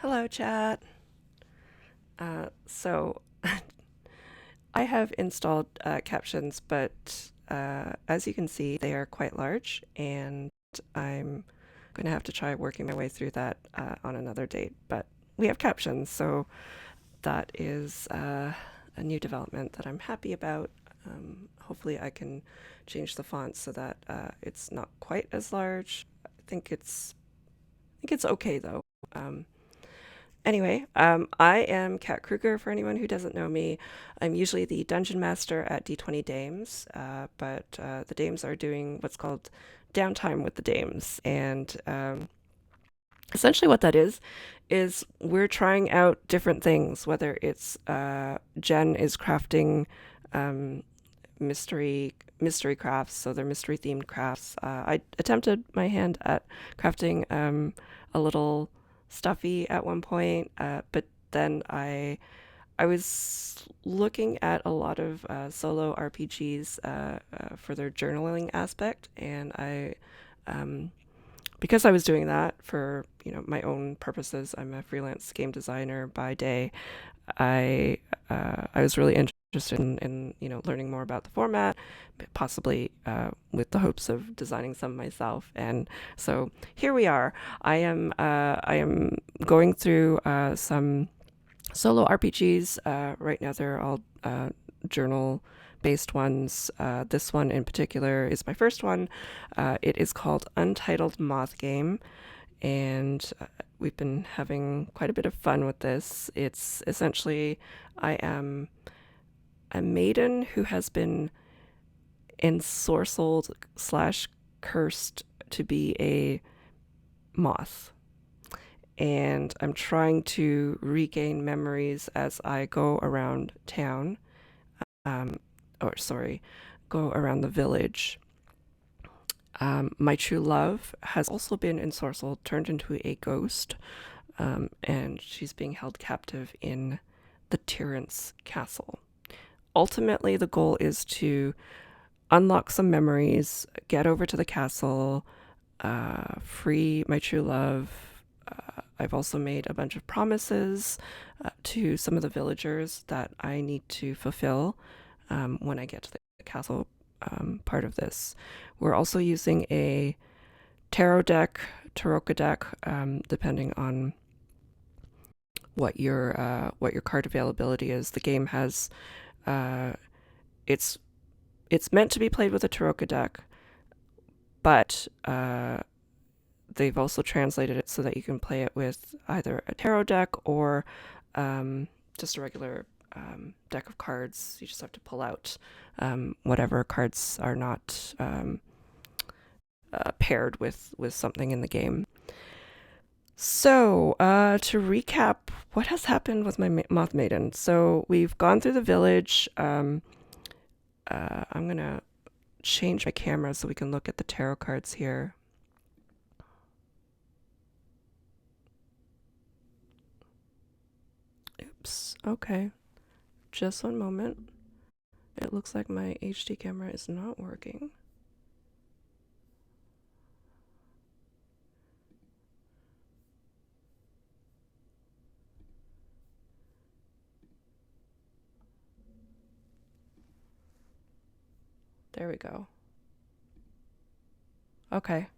Hello, chat. So I have installed captions, but as you can see, they are quite large, and I'm going to have to try working my way through that on another date. But we have captions, so that is a new development that I'm happy about. Hopefully, I can change the font so that it's not quite as large. I think it's okay though. Um, Anyway, I am Kat Kruger for anyone who doesn't know me. I'm usually the dungeon master at D20 Dames, but the Dames are doing what's called downtime with the Dames. And essentially, what that is we're trying out different things, whether it's Jen is crafting um, mystery crafts, so they're mystery themed crafts. I attempted my hand at crafting a little stuffy at one point, but then I was looking at a lot of solo RPGs for their journaling aspect, and because I was doing that for my own purposes. I'm a freelance game designer by day. I was really interested in learning more about the format, possibly with the hopes of designing some myself. And so here we are. I am going through some solo RPGs right now. They're all journal based ones. This one in particular is my first one. It is called Untitled Moth Game, and we've been having quite a bit of fun with this. It's essentially, I am a maiden who has been ensorcelled slash cursed to be a moth. And I'm trying to regain memories as I go around town, um, or sorry, go around the village. My true love has also been ensorcelled, turned into a ghost, and she's being held captive in the tyrant's castle. Ultimately, the goal is to unlock some memories, get over to the castle, free my true love. I've also made a bunch of promises to some of the villagers that I need to fulfill when I get to the castle part of this. We're also using a Tarot deck, depending on what your card availability is. The game has uh, it's it's meant to be played with a Tarot deck, but they've also translated it so that you can play it with either a tarot deck or just a regular deck of cards. You just have to pull out whatever cards are not paired with something in the game. So, to recap, what has happened with my Moth Maiden? So, we've gone through the village. I'm going to change my camera so we can look at the tarot cards here. Oops. Okay. Just one moment. It looks like my HD camera is not working. There we go. Okay.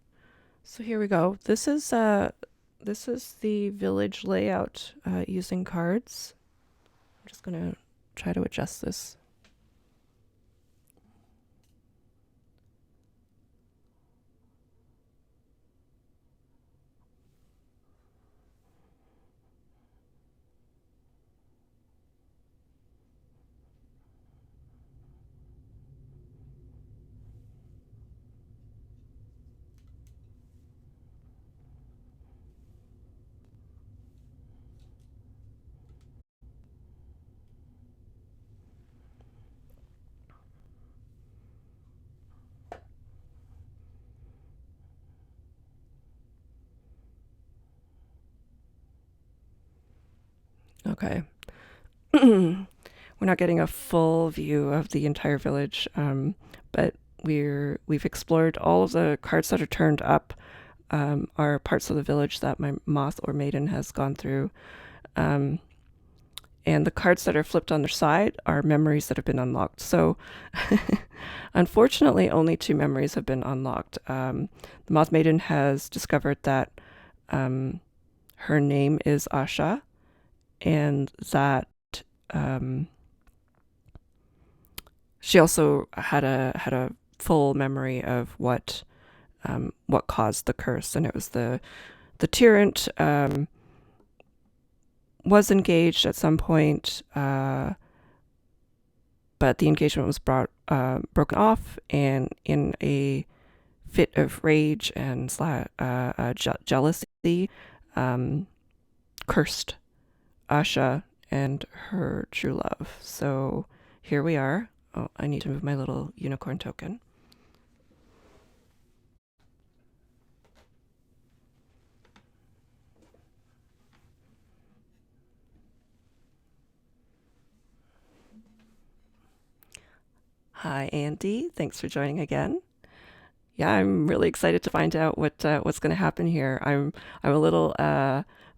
So here we go. This is the village layout using cards. I'm just gonna try to adjust this. Okay. We're not getting a full view of the entire village, but we've explored all of the cards that are turned up. are parts of the village that my moth or maiden has gone through. Um, and the cards that are flipped on their side are memories that have been unlocked. So, unfortunately, only two memories have been unlocked. The Moth Maiden has discovered that her name is Asha, and that she also had a full memory of what caused the curse, and it was the tyrant. Was engaged at some point, but the engagement was broken off, and in a fit of rage and jealousy, cursed Asha and her true love. So here we are. Oh, I need to move my little unicorn token. Hi, Andy. Thanks for joining again. Yeah, I'm really excited to find out what's going to happen here. I'm a little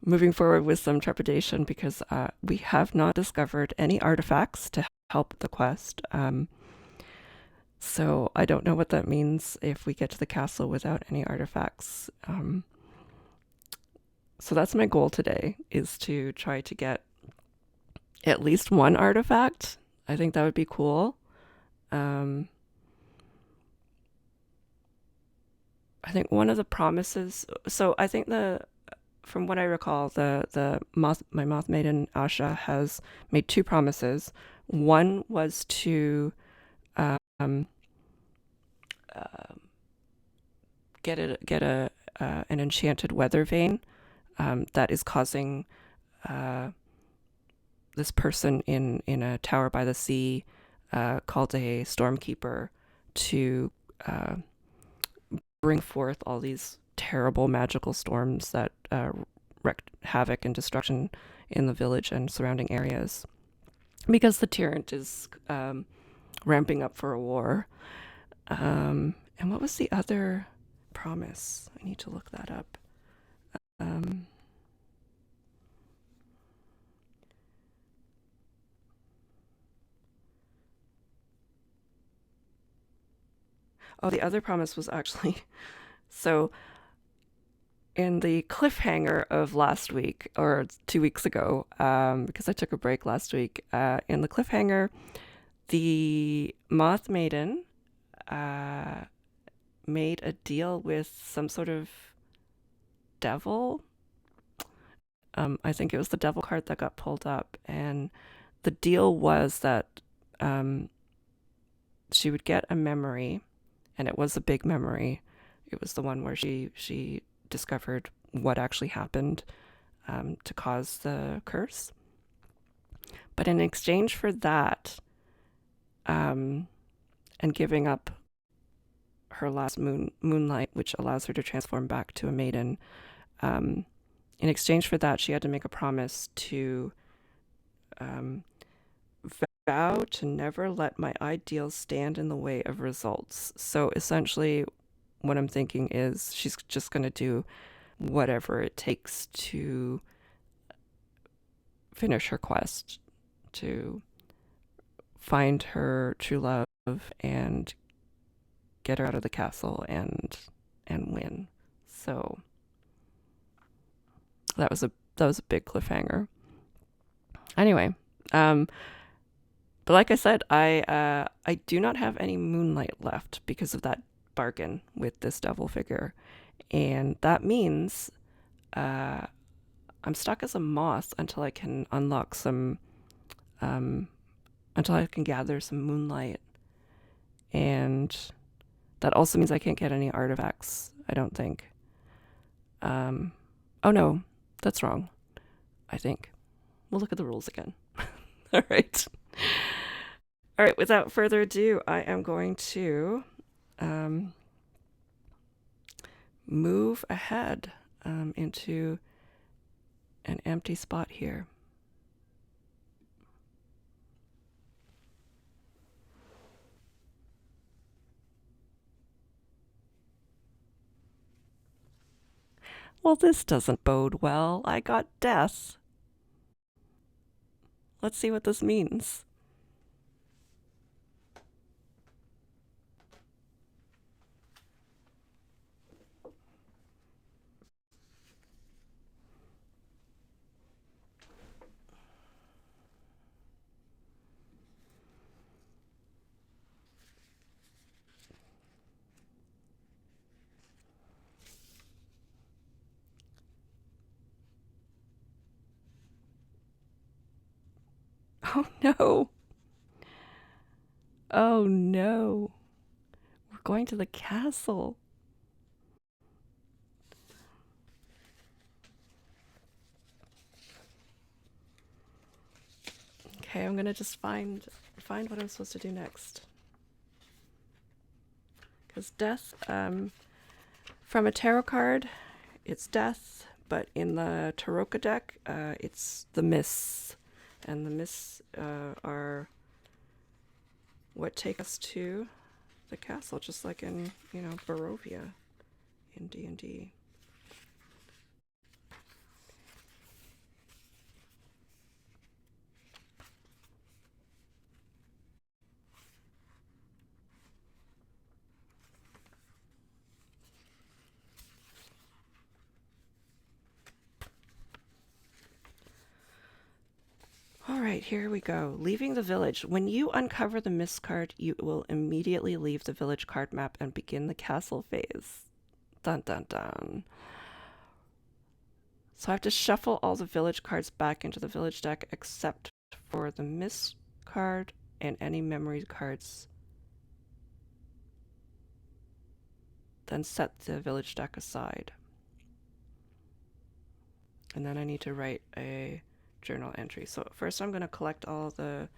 moving forward with some trepidation because we have not discovered any artifacts to help the quest. So I don't know what that means if we get to the castle without any artifacts. So that's my goal today, is to try to get at least one artifact. I think that would be cool. I think one of the promises. So I think from what I recall, my moth maiden Asha has made two promises. One was to um, uh, get an enchanted weather vane that is causing this person in a tower by the sea called a stormkeeper to bring forth all these terrible magical storms that wreak havoc and destruction in the village and surrounding areas, because the tyrant is ramping up for a war. And what was the other promise? I need to look that up. Oh, the other promise was actually so in the cliffhanger of last week or 2 weeks ago, because I took a break last week. In the cliffhanger, the Moth Maiden made a deal with some sort of devil. I think it was the devil card that got pulled up, and the deal was that she would get a memory, and it was a big memory. It was the one where she discovered what actually happened to cause the curse. But in exchange for that, and giving up her last moonlight, which allows her to transform back to a maiden, in exchange for that, she had to make a promise to vow to never let my ideals stand in the way of results. So essentially, what I'm thinking is she's just going to do whatever it takes to finish her quest, to find her true love and get her out of the castle and win. So that was a big cliffhanger. Anyway, but like I said, I do not have any moonlight left because of that bargain with this devil figure, and that means I'm stuck as a moth until I can unlock some, until I can gather some moonlight, and that also means I can't get any artifacts, I don't think. Oh no, that's wrong, I think. We'll look at the rules again. All right. All right, without further ado, I am going to move ahead into an empty spot here. Well, this doesn't bode well. I got death. Let's see what this means. Oh no. Oh no. We're going to the castle. Okay, I'm gonna just find what I'm supposed to do next. Because death, from a tarot card, it's death, but in the Taroka deck, it's the mists. And the mists are what take us to the castle, just like in, Barovia in D&D. All right, here we go. Leaving the village. When you uncover the mist card, you will immediately leave the village card map and begin the castle phase. Dun dun dun. So I have to shuffle all the village cards back into the village deck except for the mist card and any memory cards. Then set the village deck aside. And then I need to write a journal entry. So first I'm going to collect all the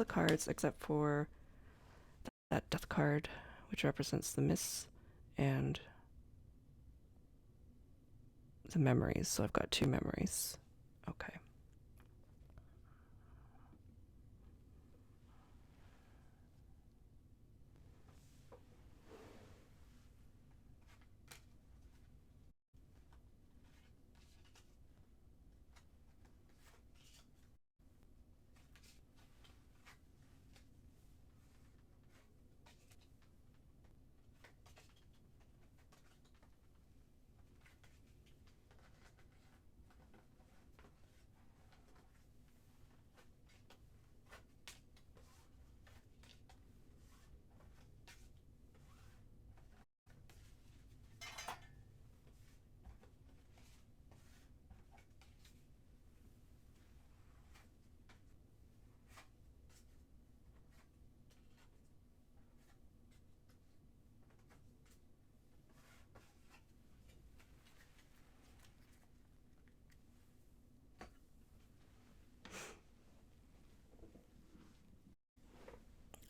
cards except for that death card, which represents the mists and the memories. So I've got 2 memories. Okay.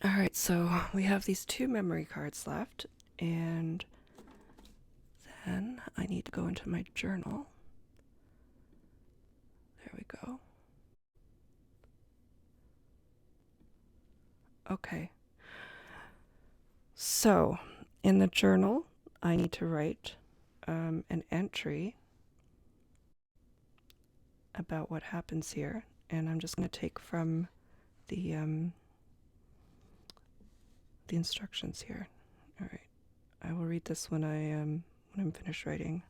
All right, so we have these 2 memory cards left, and then I need to go into my journal. There we go. Okay. So, in the journal, I need to write an entry about what happens here, and I'm just going to take from the instructions here. All right, I will read this when I'm finished writing.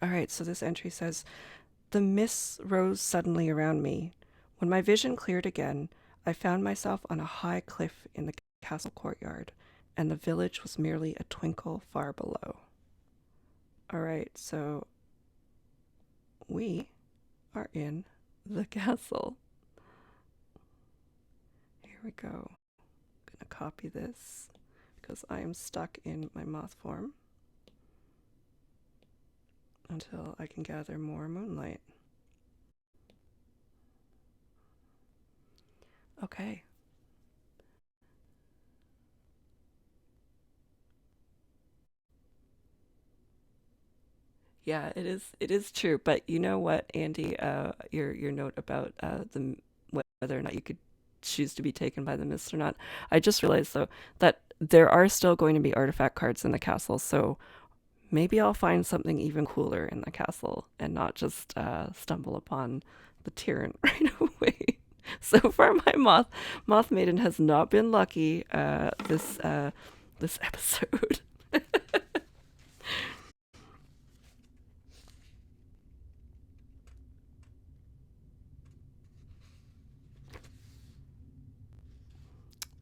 All right, so this entry says, the mists rose suddenly around me. When my vision cleared again, I found myself on a high cliff in the castle courtyard, and the village was merely a twinkle far below. All right, so we are in the castle. Here we go. I'm gonna copy this because I am stuck in my moth form until I can gather more moonlight. Okay. Yeah, it is true. But you know what, Andy, your note about the whether or not you could choose to be taken by the mist or not. I just realized though that there are still going to be artifact cards in the castle, so maybe I'll find something even cooler in the castle and not just stumble upon the tyrant right away. So far, my moth maiden has not been lucky this episode.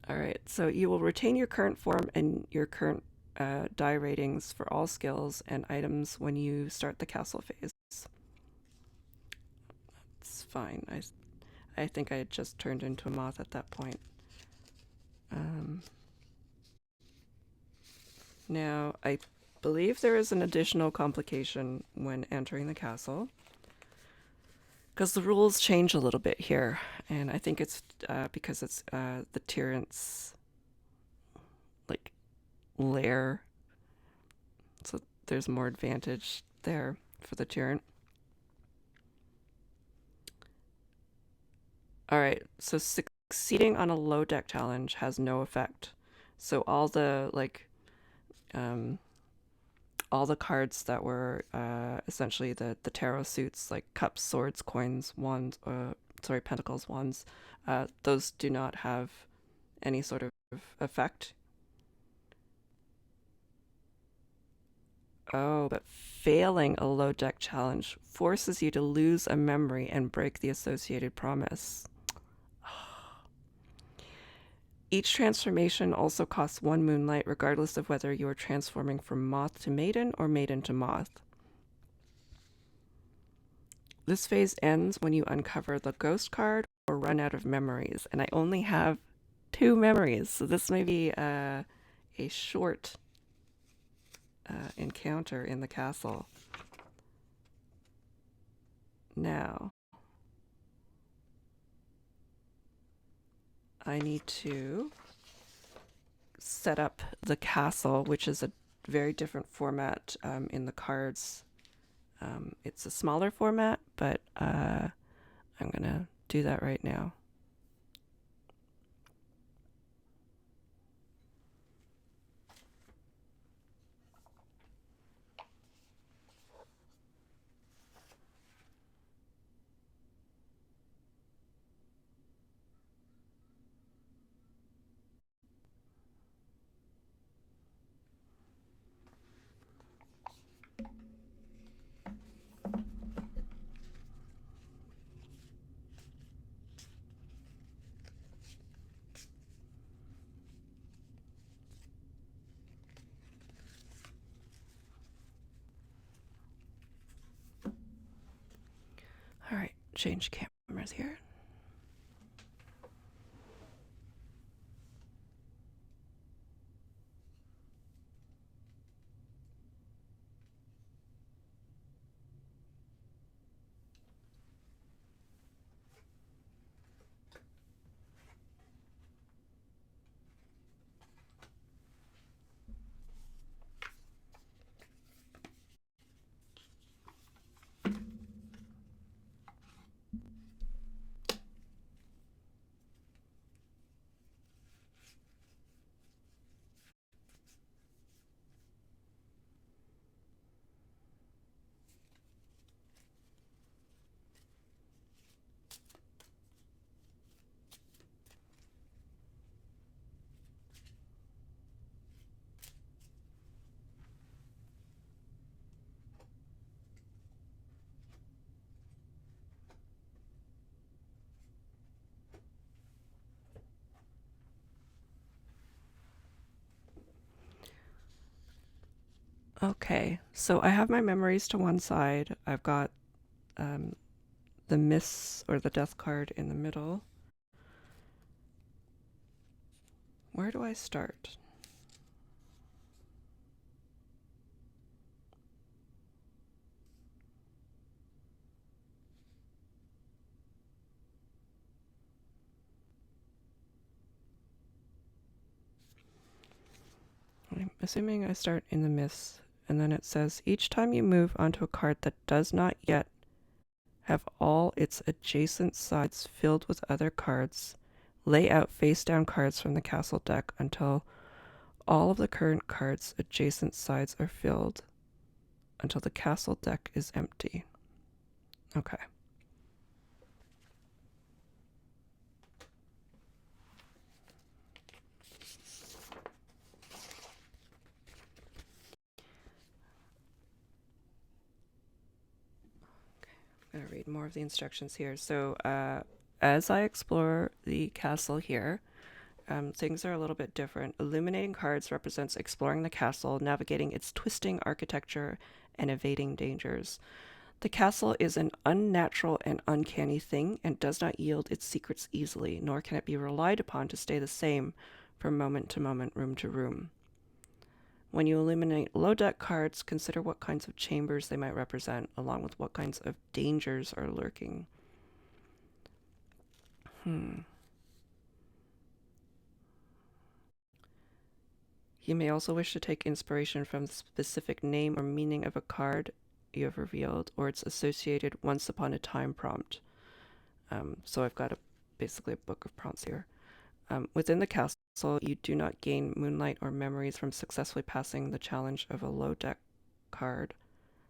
All right, so you will retain your current form and your current die ratings for all skills and items when you start the castle phase. It's fine. I think I had just turned into a moth at that point. Um, Now, I believe there is an additional complication when entering the castle because the rules change a little bit here, and I think it's because it's the tyrant's like lair, so there's more advantage there for the tyrant. All right, so succeeding on a low deck challenge has no effect. So um, all the cards that were essentially the tarot suits, like cups, swords, coins, wands, pentacles, wands, those do not have any sort of effect. Oh, but failing a low deck challenge forces you to lose a memory and break the associated promise. Each transformation also costs one moonlight, regardless of whether you are transforming from moth to maiden or maiden to moth. This phase ends when you uncover the ghost card or run out of memories, and I only have 2 memories, so this may be a short encounter in the castle. Now, I need to set up the castle, which is a very different format in the cards. It's a smaller format, but I'm going to do that right now. All right, change cameras here. Okay, so I have my memories to one side. I've got um, the miss or the death card in the middle. Where do I start? I'm assuming I start in the miss, and then it says each time you move onto a card that does not yet have all its adjacent sides filled with other cards, lay out face down cards from the castle deck until all of the current cards' adjacent sides are filled until the castle deck is empty. Okay. I'm going to read more of the instructions here. So, as I explore the castle here, things are a little bit different. Illuminating cards represents exploring the castle, navigating its twisting architecture, and evading dangers. The castle is an unnatural and uncanny thing and does not yield its secrets easily, nor can it be relied upon to stay the same from moment to moment, room to room. When you illuminate low deck cards, consider what kinds of chambers they might represent, along with what kinds of dangers are lurking. You may also wish to take inspiration from the specific name or meaning of a card you have revealed, or its associated once upon a time prompt. So I've got basically a book of prompts here. Within the castle, you do not gain moonlight or memories from successfully passing the challenge of a low deck card.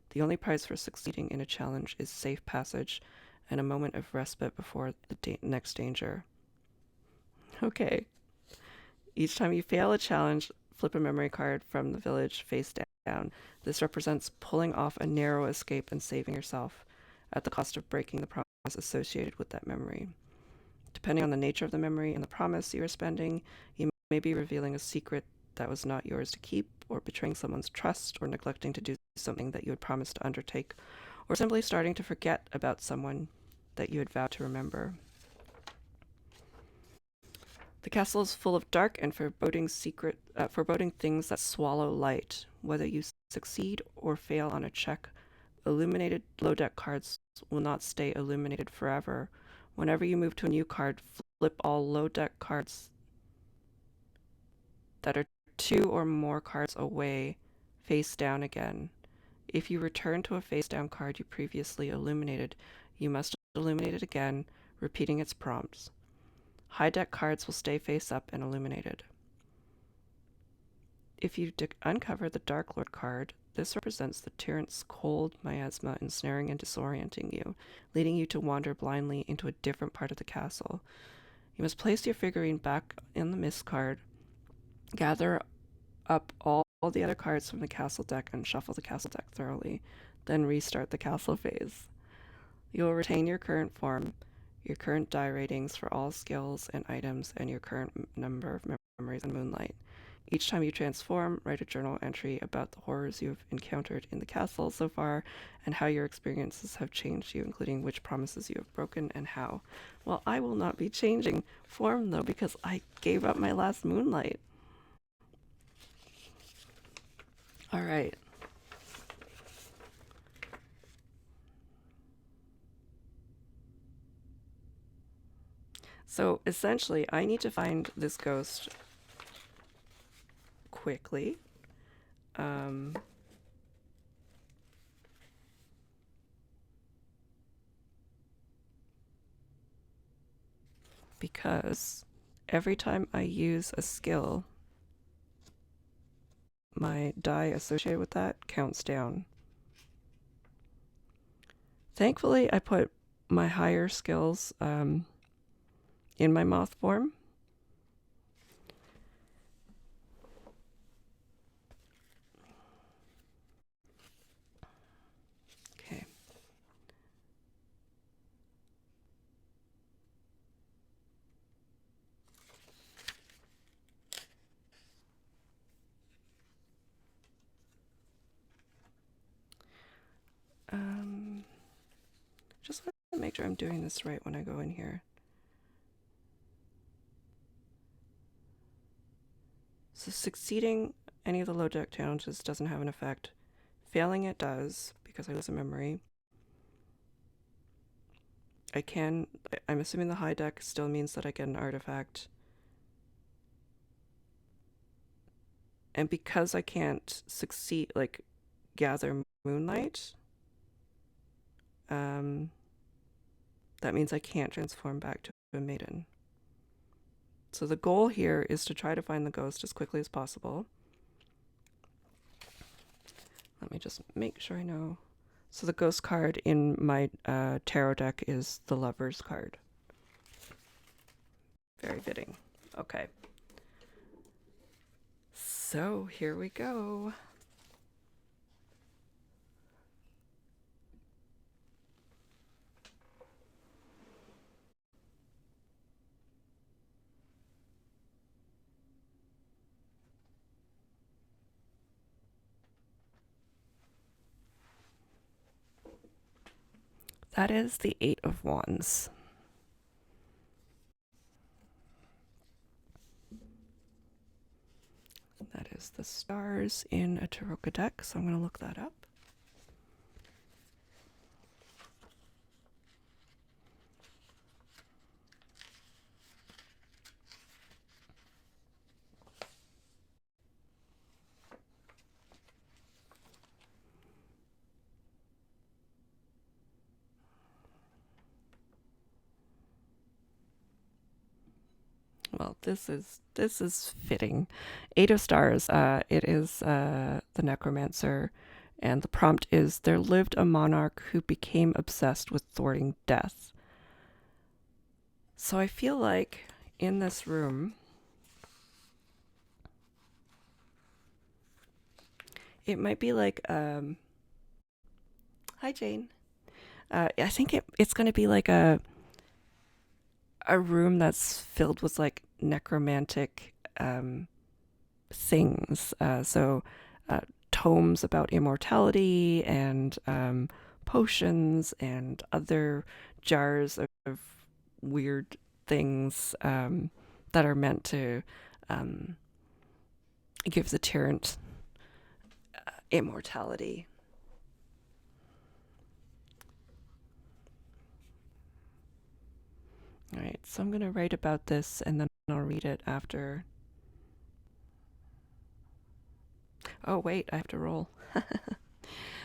The only prize for succeeding in a challenge is safe passage and a moment of respite before the next danger. Okay. Each time you fail a challenge, flip a memory card from the village face down. This represents pulling off a narrow escape and saving yourself at the cost of breaking the promise associated with that memory. Depending on the nature of the memory and the promise you are spending, you may be revealing a secret that was not yours to keep, or betraying someone's trust, or neglecting to do something that you had promised to undertake, or simply starting to forget about someone that you had vowed to remember. The castle is full of dark and foreboding things that swallow light. Whether you succeed or fail on a check, illuminated low deck cards will not stay illuminated forever. Whenever you move to a new card, flip all low deck cards that are 2 or more cards away face down again. If you return to a face down card you previously illuminated, you must illuminate it again, repeating its prompts. High deck cards will stay face up and illuminated. If you uncover the Dark Lord card, this represents the tyrant's cold miasma ensnaring and disorienting you, leading you to wander blindly into a different part of the castle. You must place your figurine back in the Mist card, gather up all the other cards from the castle deck, and shuffle the castle deck thoroughly, then restart the castle phase. You will retain your current form, your current die ratings for all skills and items, and your current number of memories in Moonlight. Each time you transform, write a journal entry about the horrors you have encountered in the castle so far and how your experiences have changed you, including which promises you have broken and how. Well, I will not be changing form, though, because I gave up my last Moonlight. All right. So essentially, I need to find this ghost quickly. Because every time I use a skill, my die associated with that counts down. Thankfully, I put my higher skills in my moth form. Okay. make sure I'm doing this right when I go in here. So succeeding any of the low deck challenges doesn't have an effect. Failing it does, because I lose a memory. I'm assuming the high deck still means that I get an artifact. And because I can't succeed, like, gather moonlight, that means I can't transform back to a maiden. So the goal here is to try to find the ghost as quickly as possible. Let me just make sure I know. So the ghost card in my tarot deck is the Lover's card. Very fitting. Okay. So here we go. That is the Eight of Wands. That is the stars in a Tarot deck, so I'm going to look that up. Well, this is fitting. Eight of Stars. It is the necromancer, and the prompt is: there lived a monarch who became obsessed with thwarting death. So I feel like in this room, it might be like hi Jane. I think it's going to be like a room that's filled with like necromantic things. So tomes about immortality and potions and other jars of weird things that are meant to give the tyrant immortality. All right, so I'm going to write about this and then I'll read it after. Oh, wait, I have to roll.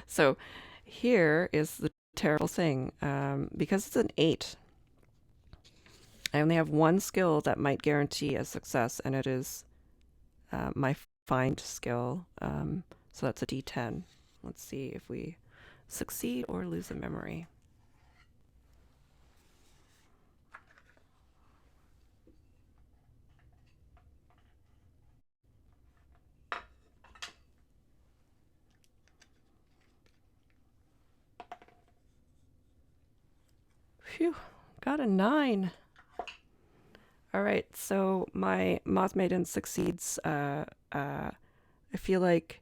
So here is the terrible thing. Because it's an 8, I only have one skill that might guarantee a success, and it is my find skill. So that's a D10. Let's see if we succeed or lose a memory. Phew, got a 9. All right, so my Moth Maiden succeeds. I feel like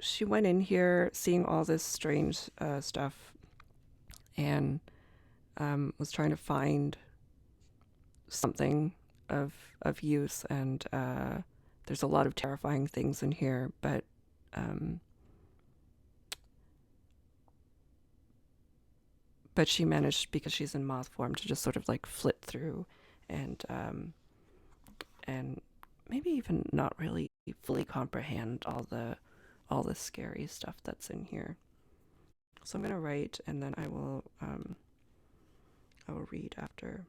she went in here seeing all this strange stuff and was trying to find something of use, and there's a lot of terrifying things in here, but she managed, because she's in moth form, to just sort of like flit through and maybe even not really fully comprehend all the scary stuff that's in here. So I'm gonna write, and then I will read after.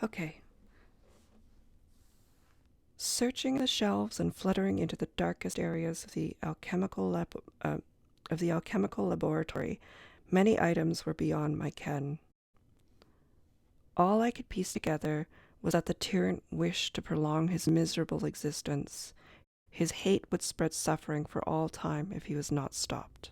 Okay. Searching the shelves and fluttering into the darkest areas of the alchemical laboratory, many items were beyond my ken. All I could piece together was that the tyrant wished to prolong his miserable existence. His hate would spread suffering for all time if he was not stopped.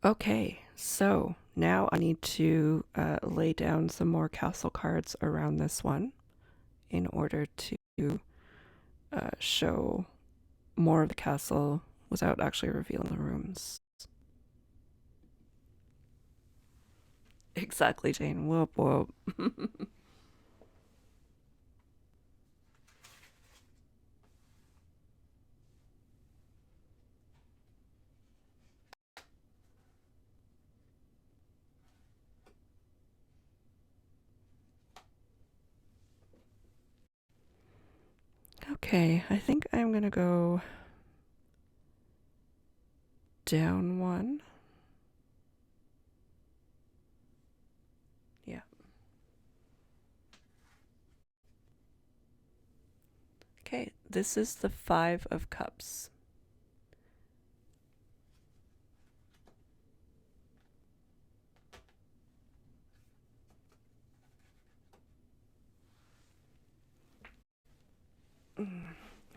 Okay, so now I need to lay down some more castle cards around this one in order to show more of the castle without actually revealing the rooms. Exactly, Jane. Whoop, whoop. Okay, I think I'm gonna go down one. Yeah. Okay, this is the Five of Cups.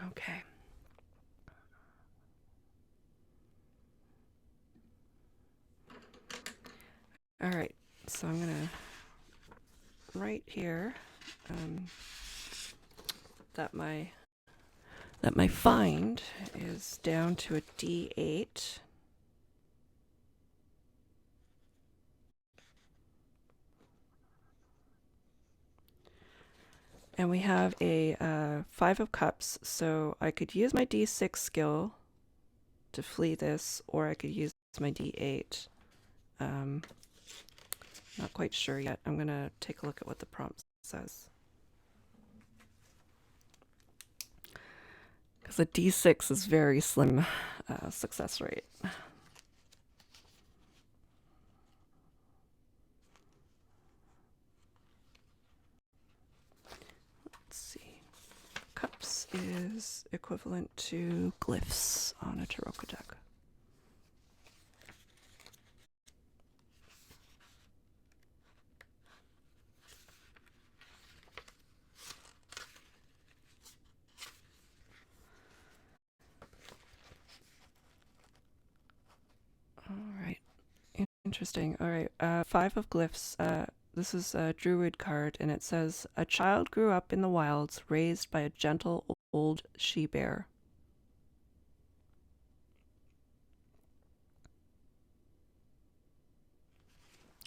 Okay. All right, so I'm gonna write here um, that my find is down to a D8. And we have a Five of Cups, so I could use my D6 skill to flee this, or I could use my D8. Not quite sure yet. I'm gonna take a look at what the prompt says. Because a D6 is very slim success rate. Let's see. Cups is equivalent to glyphs on a Taroko deck. All right. Interesting. All right. Five of glyphs. This is a druid card, and it says a child grew up in the wilds, raised by a gentle old she-bear.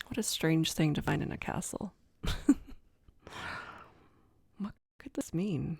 What a strange thing to find in a castle. What could this mean?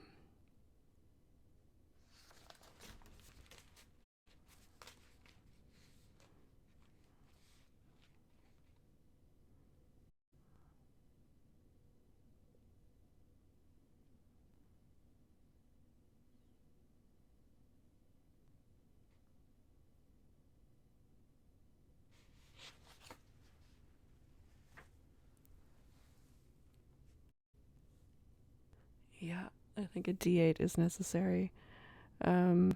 Yeah, I think a D8 is necessary. What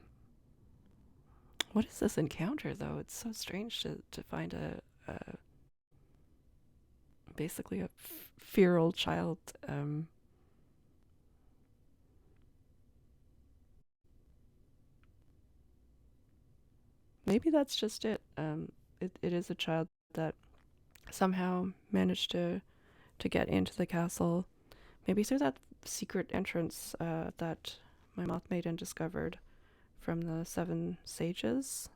is this encounter, though? It's so strange to find a basically a feral child. Maybe that's just it. It is a child that somehow managed to get into the castle, maybe through that secret entrance that my moth maiden discovered from the Seven Sages.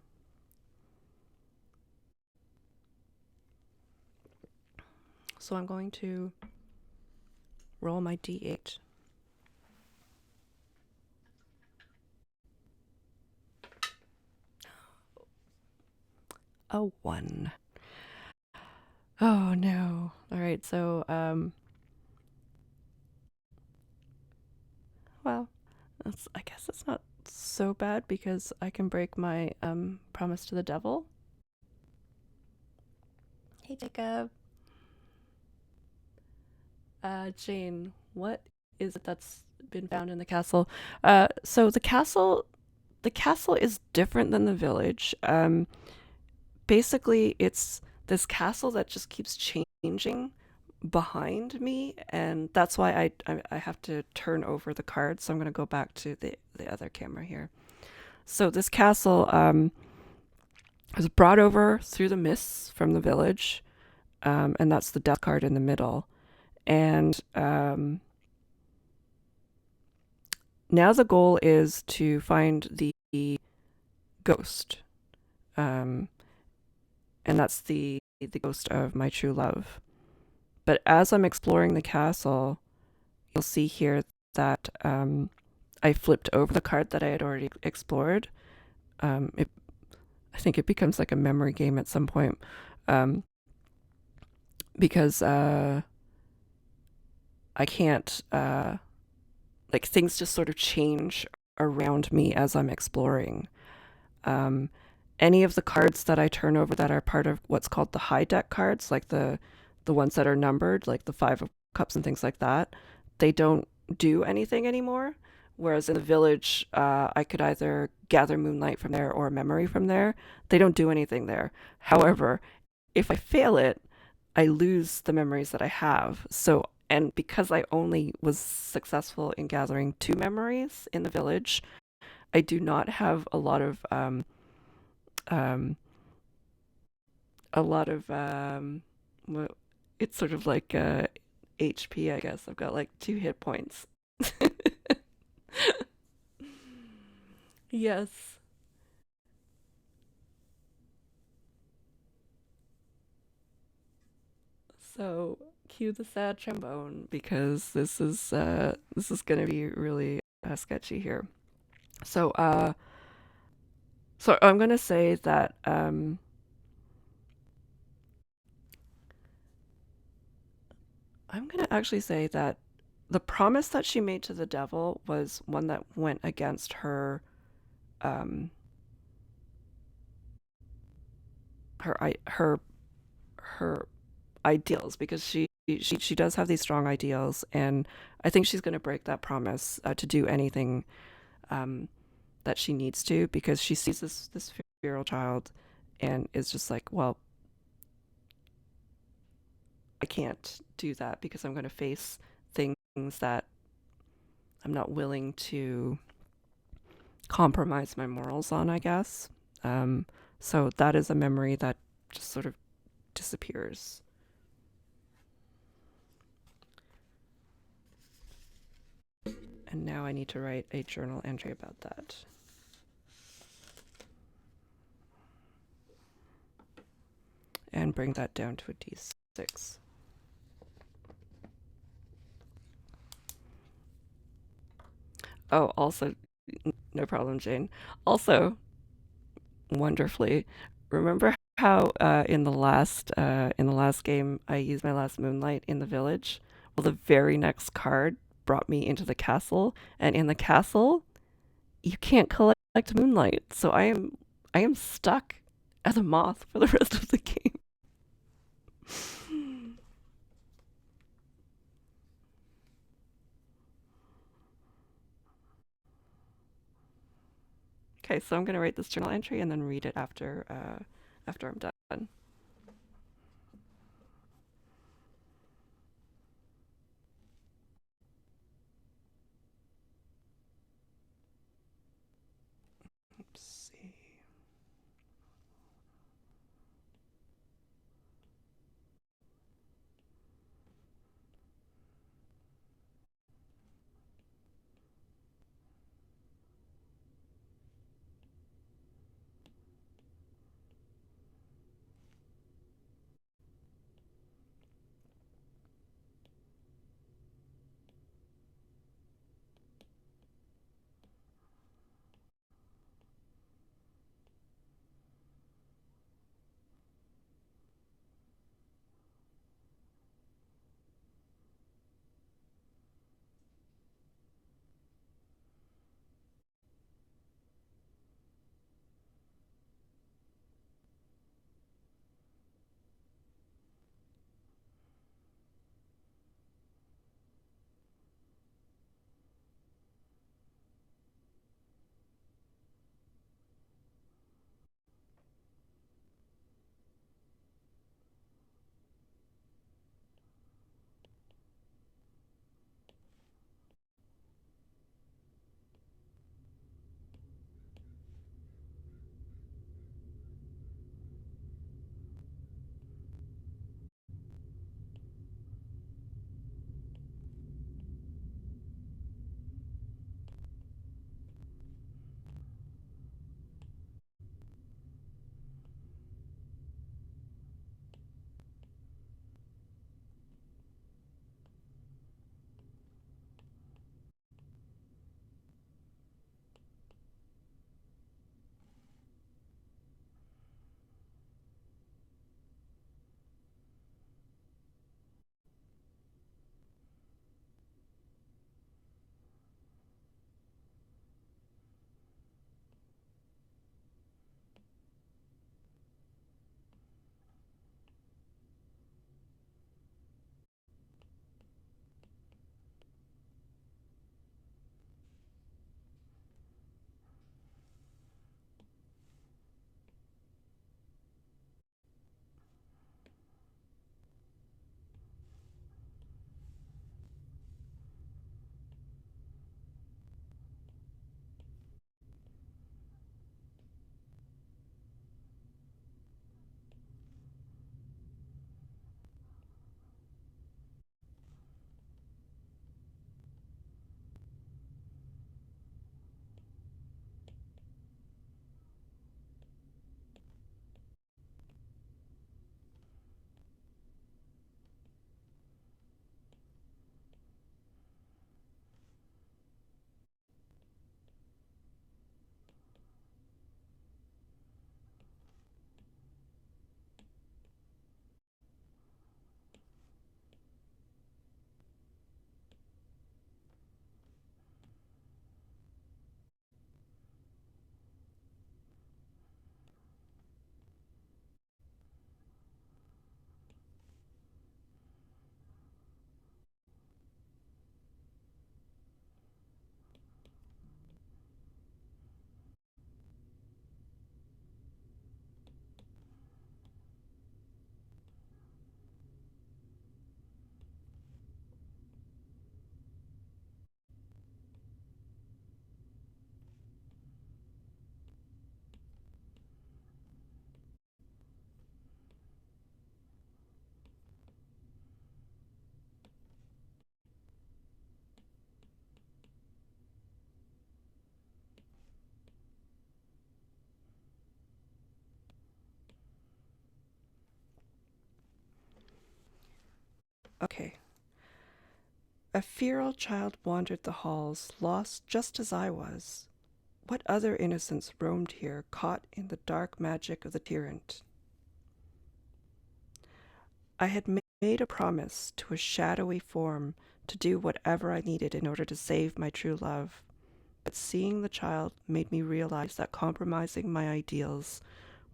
So I'm going to roll my D8. A 1. Oh no. All right, so well, I guess it's not so bad because I can break my promise to the devil. Hey, Jacob. Jane, what is it that's been found in the castle? So the castle is different than the village. Basically, it's this castle that just keeps changing behind me, and that's why I have to turn over the cards. So I'm going to go back to the other camera here. So this castle was brought over through the mists from the village, and that's the death card in the middle. And now the goal is to find the ghost, um, and that's the ghost of my true love. But as I'm exploring the castle, you'll see here that I flipped over the card that I had already explored. I think it becomes like a memory game at some point, because I can't like things just sort of change around me as I'm exploring. Um, any of the cards that I turn over that are part of what's called the high deck cards, like the ones that are numbered, like the Five of Cups and things like that, they don't do anything anymore. Whereas in the village, I could either gather moonlight from there or memory from there. They don't do anything there. However, if I fail it, I lose the memories that I have. So, and because I only was successful in gathering two memories in the village, I do not have um, a lot of well, it's sort of like HP, I guess. I've got like 2 hit points. Yes. So cue the sad trombone because this is gonna be really sketchy here. So so I'm gonna say that I'm gonna actually say that the promise that she made to the devil was one that went against um her her ideals because she does have these strong ideals, and I think she's going to break that promise to do anything um, that she needs to because she sees this year old child and is just like, well, I can't do that because I'm going to face things that I'm not willing to compromise my morals on, I guess. Um, so that is a memory that just sort of disappears. And now I need to write a journal entry about that. And bring that down to a d6. Oh, also, no problem, Jane. Also, wonderfully, remember how in the last game I used my last moonlight in the village? Well, the very next card brought me into the castle, and in the castle, you can't collect moonlight. So I am stuck as a moth for the rest of the game. Okay, so I'm gonna write this journal entry and then read it after I'm done. Let's see. Okay. A feral child wandered the halls, lost just as I was. What other innocents roamed here, caught in the dark magic of the tyrant? I had made a promise to a shadowy form to do whatever I needed in order to save my true love. But seeing the child made me realize that compromising my ideals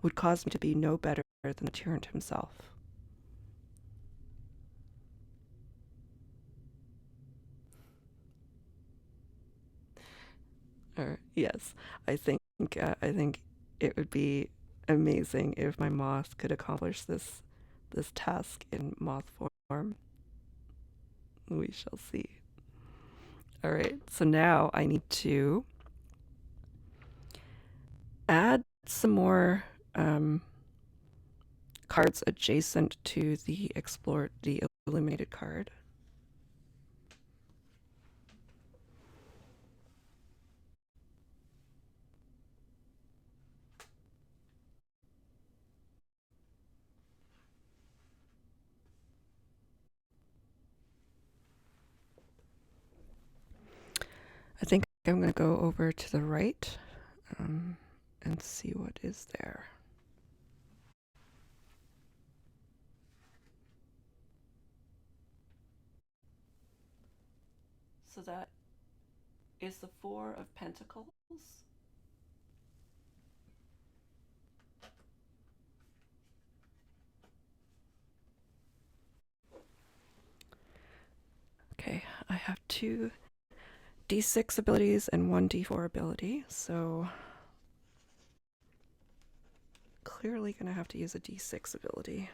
would cause me to be no better than the tyrant himself. Or yes, I think it would be amazing if my moth could accomplish this task in moth form. We shall see. All right, so now I need to add some more cards adjacent to the illuminated card. I think I'm going to go over to the right and see what is there. So that is the Four of Pentacles. Okay, I have two D6 abilities and one D4 ability, so clearly gonna have to use a D6 ability.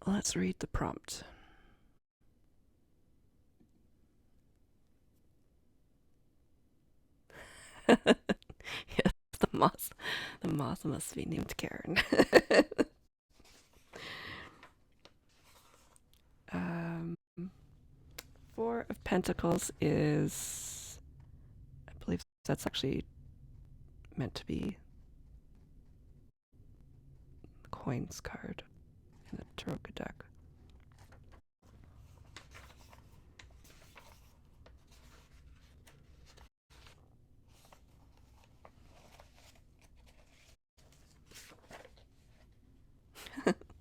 Let's read the prompt. Yes, the moth must be named Karen. um, Four of Pentacles is, I believe that's actually meant to be the coins card in the tarot deck.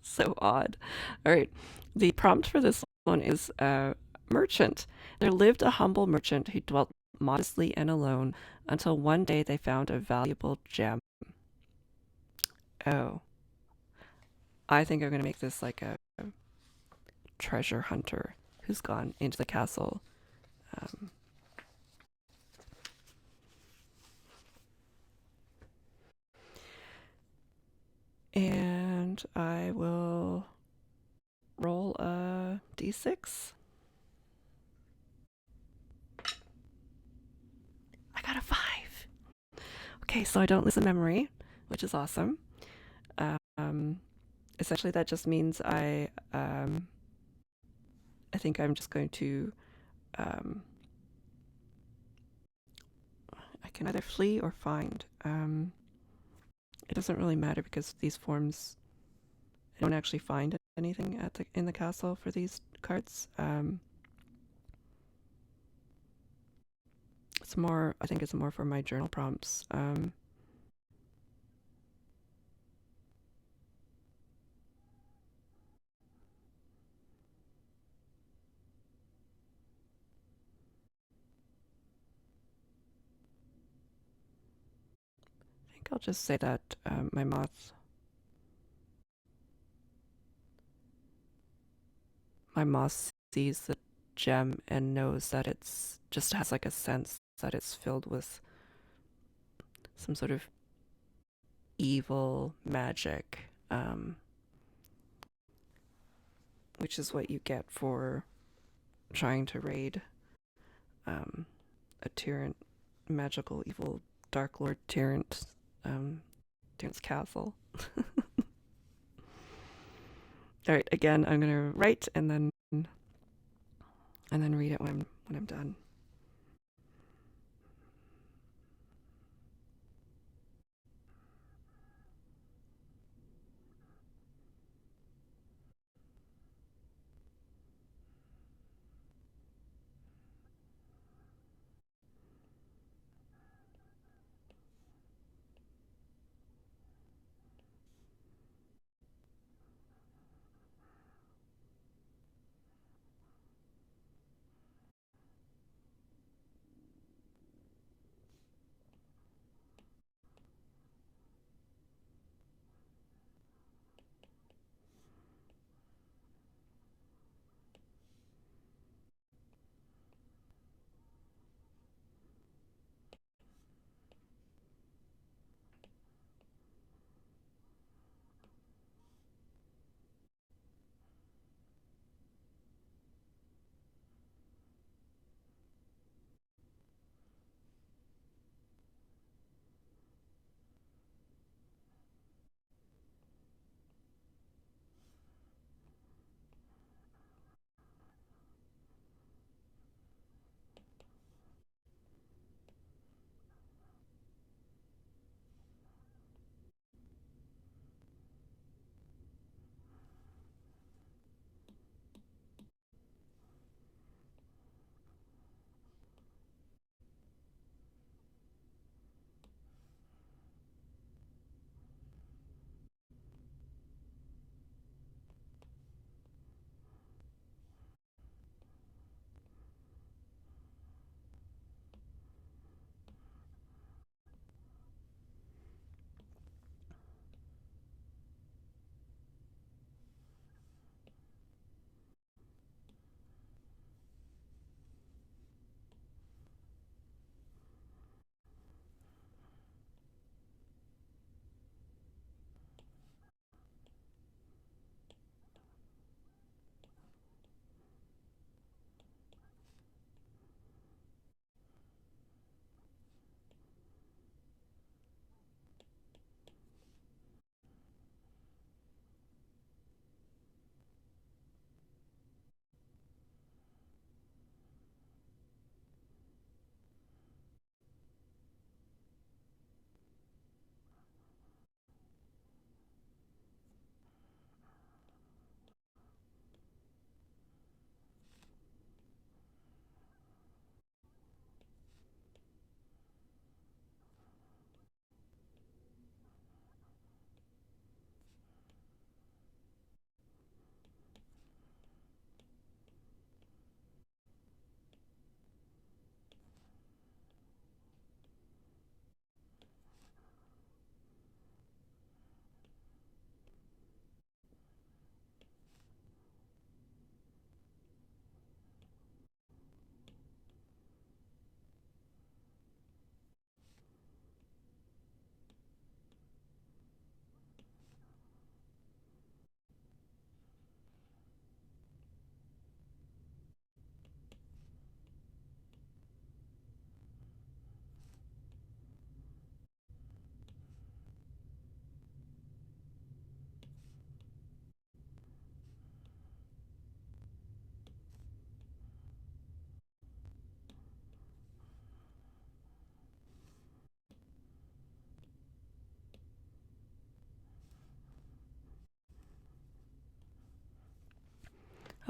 So odd. All right. The prompt for this one is merchant. There lived a humble merchant who dwelt modestly and alone until one day they found a valuable gem. Oh. I think I'm going to make this like a treasure hunter who's gone into the castle. And I will roll a d6. I got a 5. Okay, so I don't lose a memory, which is awesome. Essentially, that just means I think I'm just going to I can either flee or find. It doesn't really matter because these forms, I don't actually find anything in the castle for these cards. It's more, I think it's more for my journal prompts. I think I'll just say that my moth sees the gem and knows that it's just has like a sense that it's filled with some sort of evil magic, which is what you get for trying to raid a tyrant, magical, evil, dark lord tyrant's castle. All right, again, I'm gonna write and then read it when I'm done.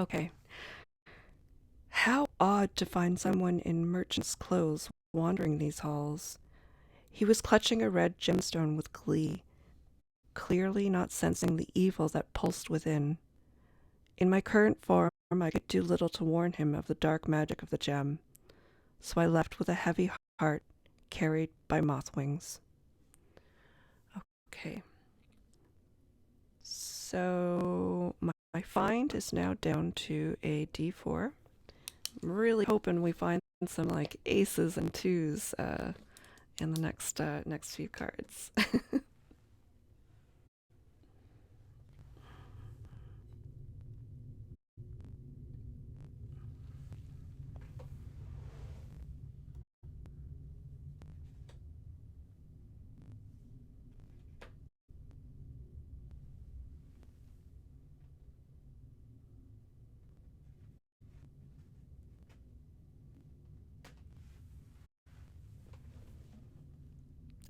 Okay. How odd to find someone in merchant's clothes wandering these halls. He was clutching a red gemstone with glee, clearly not sensing the evil that pulsed within. In my current form, I could do little to warn him of the dark magic of the gem, so I left with a heavy heart carried by moth wings. Okay. So my find is now down to a D4. I'm really hoping we find some like aces and twos in the next few cards.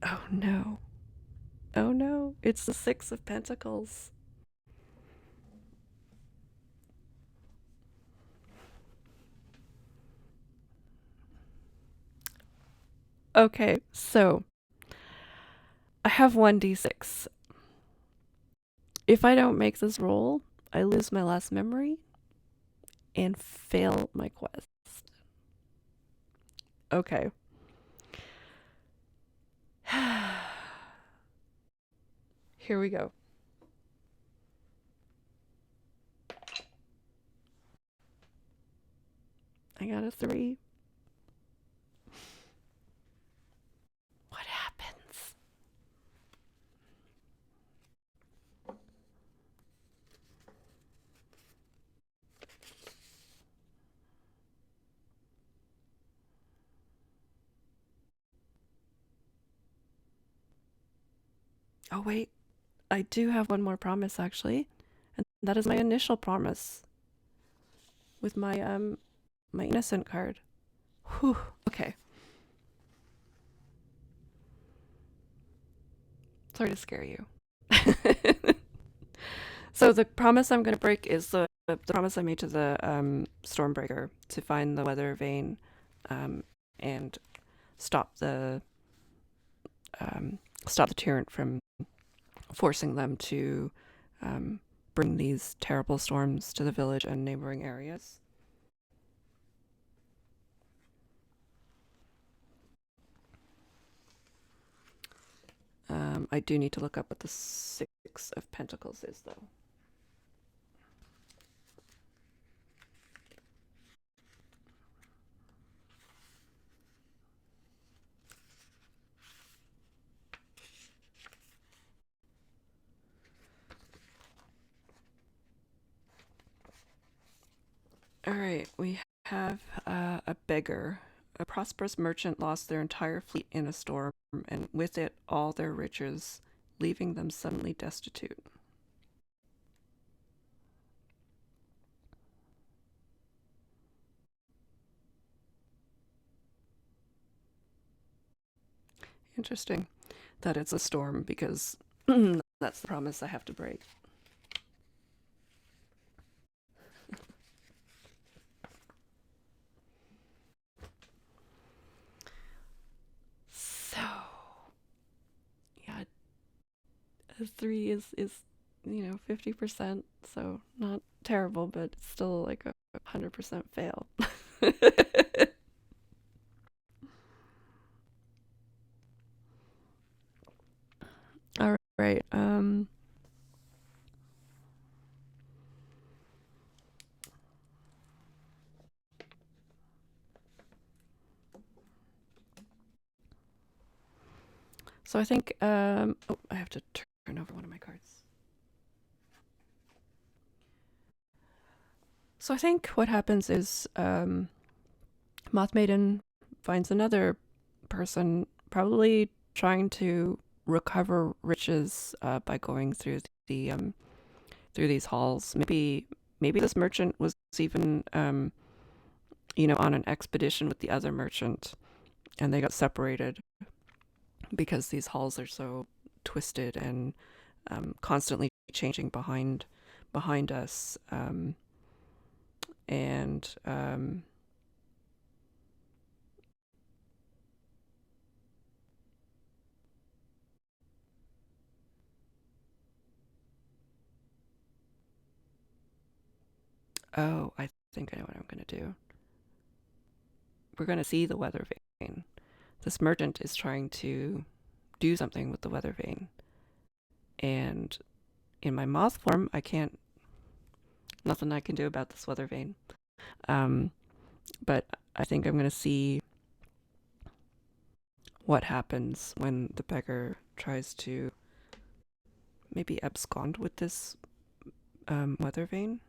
Oh no. Oh no. It's the Six of Pentacles. Okay, so I have 1d6. If I don't make this roll, I lose my last memory and fail my quest. Okay. Here we go. I got a 3. What happens? Oh, wait. I do have one more promise, actually. And that is my initial promise with my innocent card. Whew. Okay. Sorry to scare you. So the promise I'm going to break is the promise I made to the Stormbreaker to find the weather vane and stop the tyrant from forcing them to bring these terrible storms to the village and neighboring areas. I do need to look up what the Six of Pentacles is, though. All right, we have a beggar. A prosperous merchant lost their entire fleet in a storm, and with it all their riches, leaving them suddenly destitute. Interesting that it's a storm because that's the promise I have to break. So, yeah, a 3 is 50%, so not terrible, but it's still like a 100% fail. All right. So I think I have to turn over one of my cards. So I think what happens is Moth Maiden finds another person, probably trying to recover riches by going through through these halls. Maybe this merchant was even on an expedition with the other merchant, and they got separated because these halls are so twisted and constantly changing behind us. And oh, I think I know what I'm going to do. We're going to see the weather vane. This merchant is trying to do something with the weather vane. And in my moth form, I can't, nothing I can do about this weather vane. Um, but I think I'm going to see what happens when the beggar tries to maybe abscond with this weather vane.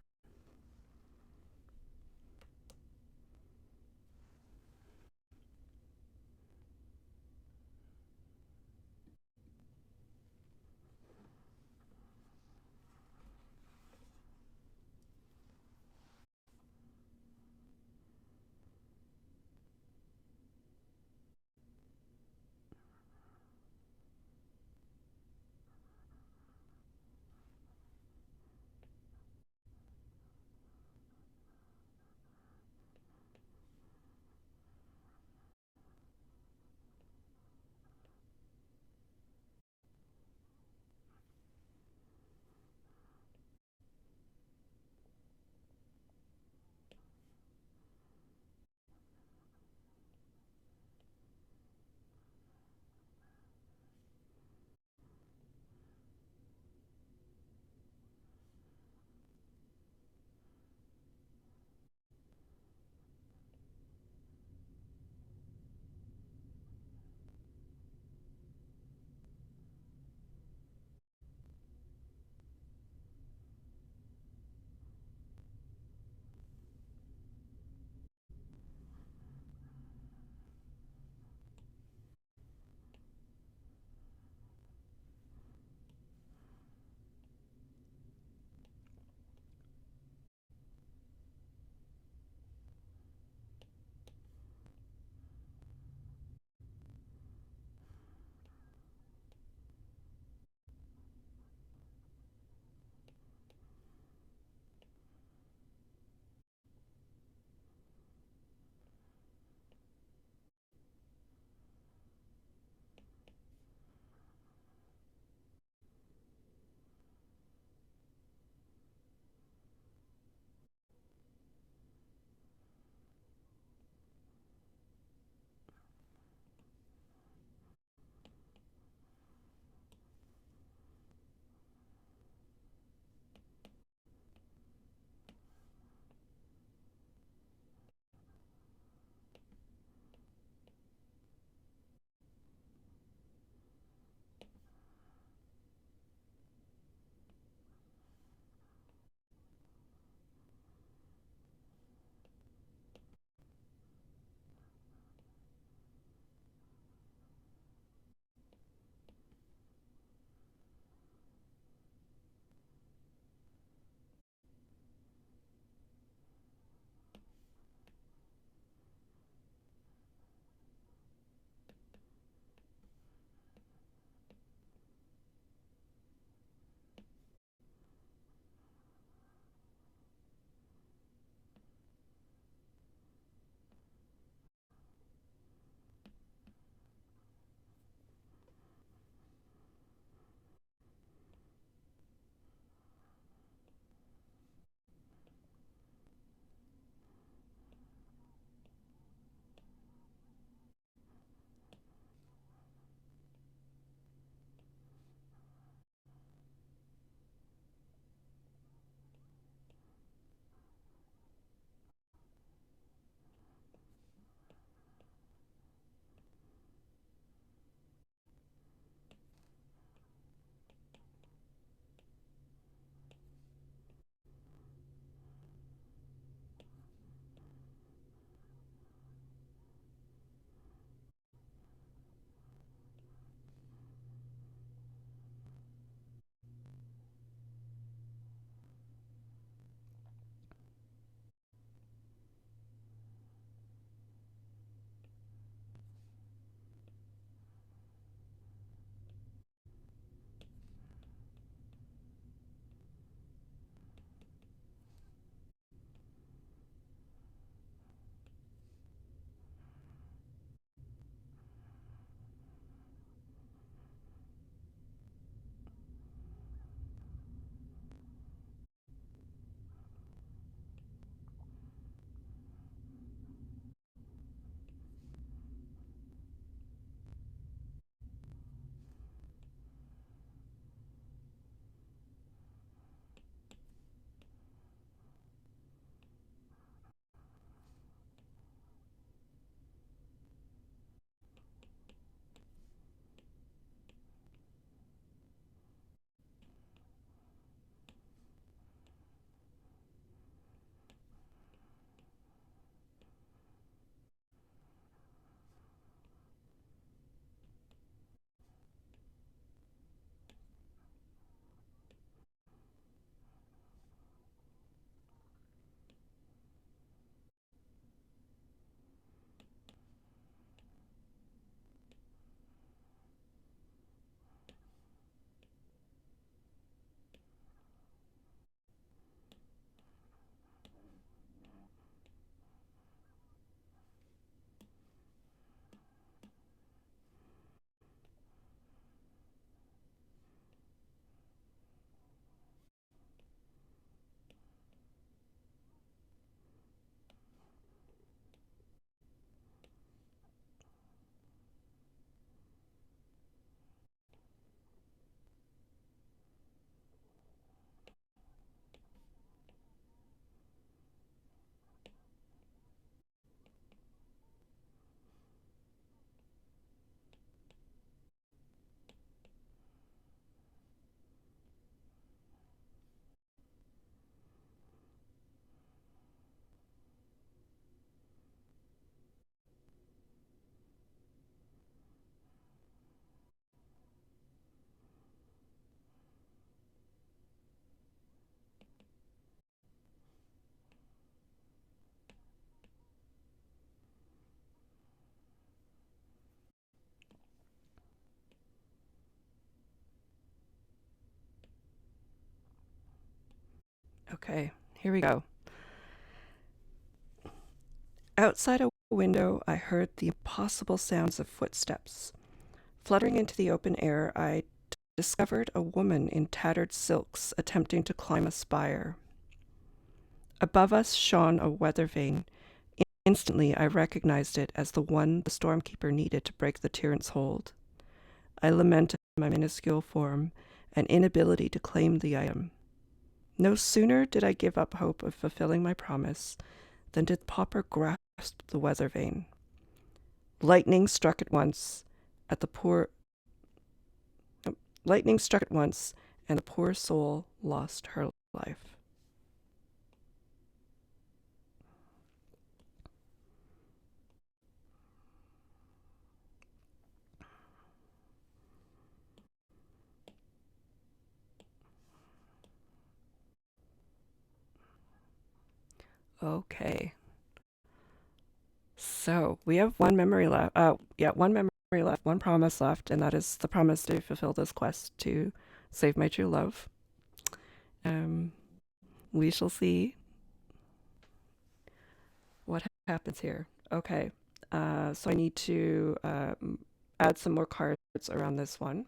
Okay, here we go. Outside a window, I heard the impossible sounds of footsteps. Fluttering into the open air, I discovered a woman in tattered silks attempting to climb a spire. Above us shone a weather vane. Instantly, I recognized it as the one the stormkeeper needed to break the tyrant's hold. I lamented my minuscule form and inability to claim the item. No sooner did I give up hope of fulfilling my promise than did Popper grasp the weather vane. Lightning struck at once at the poor Lightning struck at once, and the poor soul lost her life. Okay. So we have one memory left. One memory left, one promise left, and that is the promise to fulfill this quest to save my true love. Um, we shall see what happens here. Okay. So I need to add some more cards around this one.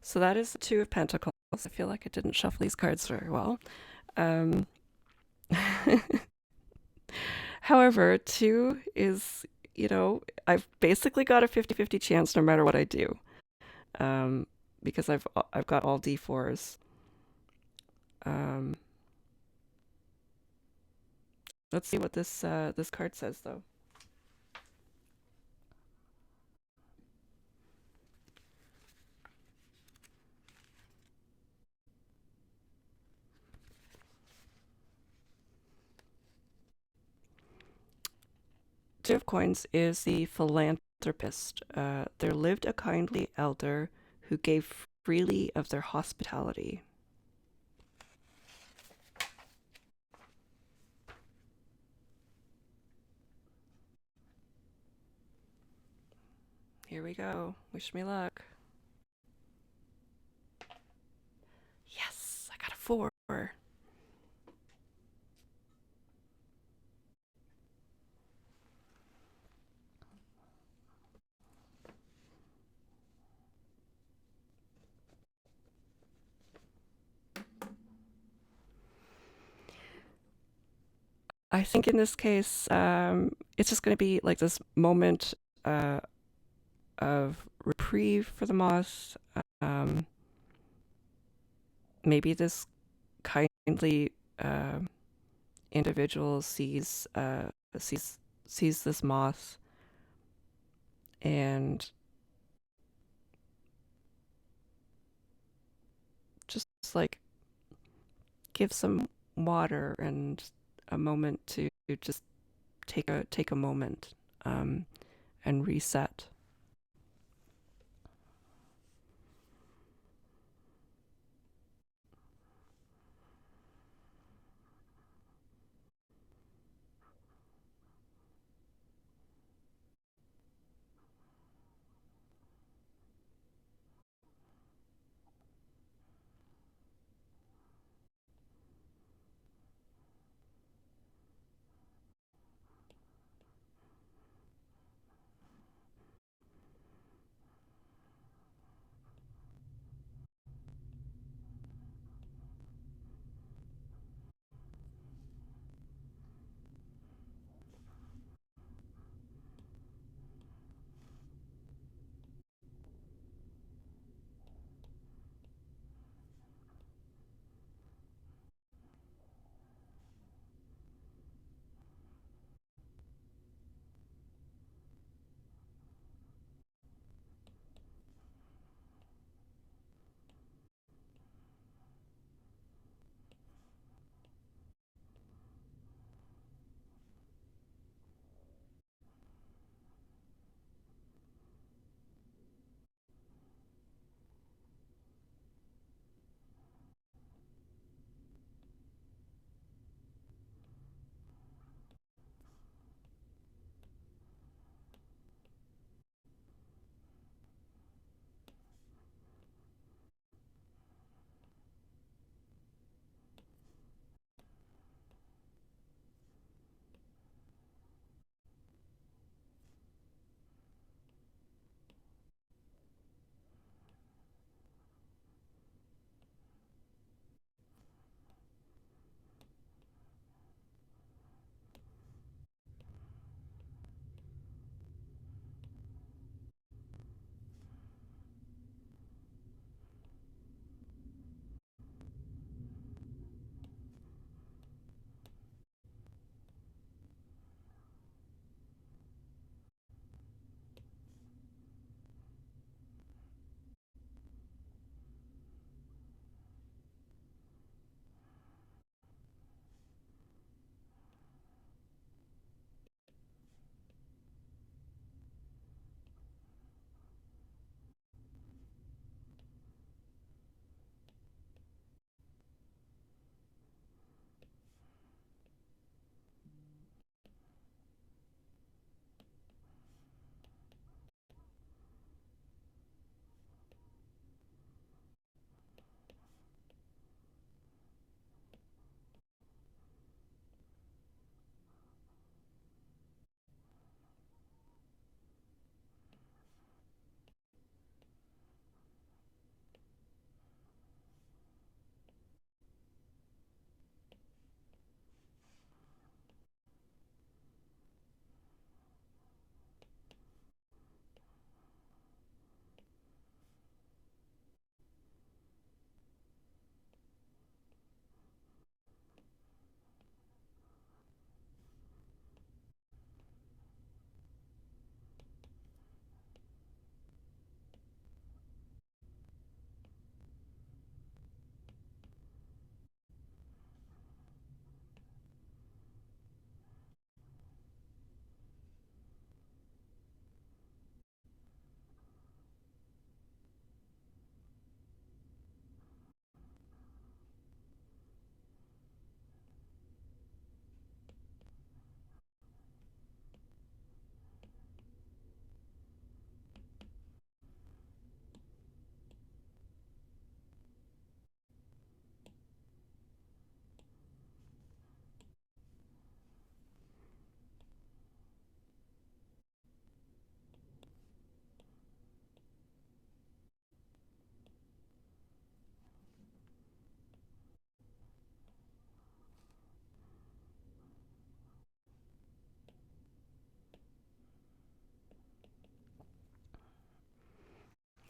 So that is the Two of Pentacles. I feel like I didn't shuffle these cards very well. Um, However, two is, I've basically got a 50-50 chance no matter what I do. Um, because I've got all D4s. Um, let's see what this card says though. Two of Coins is the philanthropist. There lived a kindly elder who gave freely of their hospitality. Here we go. Wish me luck. Yes, I got a 4. I think in this case, it's just going to be like this moment uh, of reprieve for the moth. Um, Maybe this kindly individual sees this moth and just like gives some water and a moment to just take a moment and reset.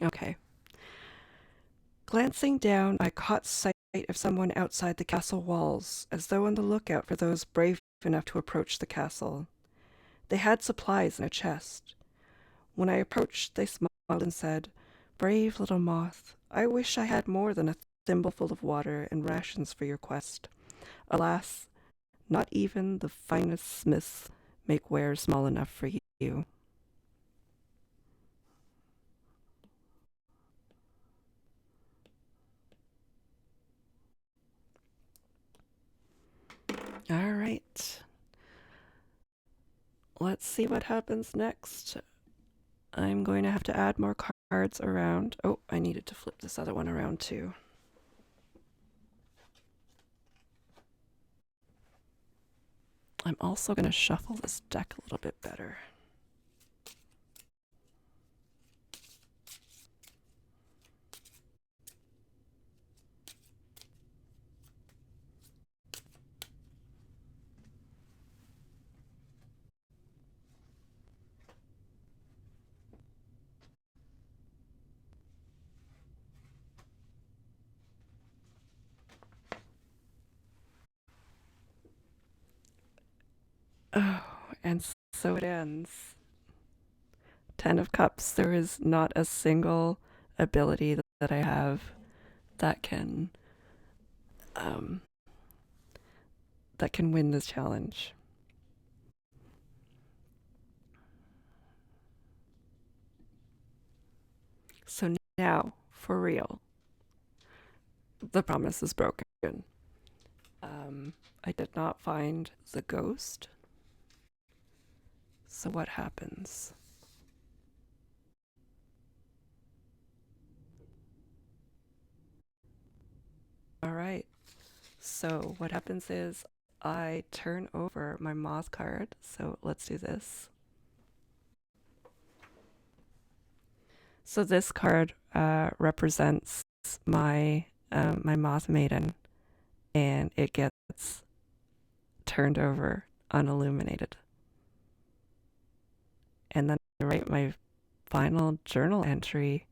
Okay. Glancing down, I caught sight of someone outside the castle walls, as though on the lookout for those brave enough to approach the castle. They had supplies in a chest. When I approached, they smiled and said, "Brave little moth, I wish I had more than a thimbleful of water and rations for your quest. Alas, not even the finest smiths make wares small enough for you." All right. Let's see what happens next. I'm going to have to add more cards around. Oh, I needed to flip this other one around too. I'm also going to shuffle this deck a little bit better. Oh, and so it ends. Ten of Cups. There is not a single ability that I have that can um, that can win this challenge. So now, for real, the promise is broken. I did not find the ghost. So what happens? All right. So what happens is I turn over my moth card. So let's do this. So this card represents my moth maiden, and it gets turned over unilluminated. And then I write my final journal entry.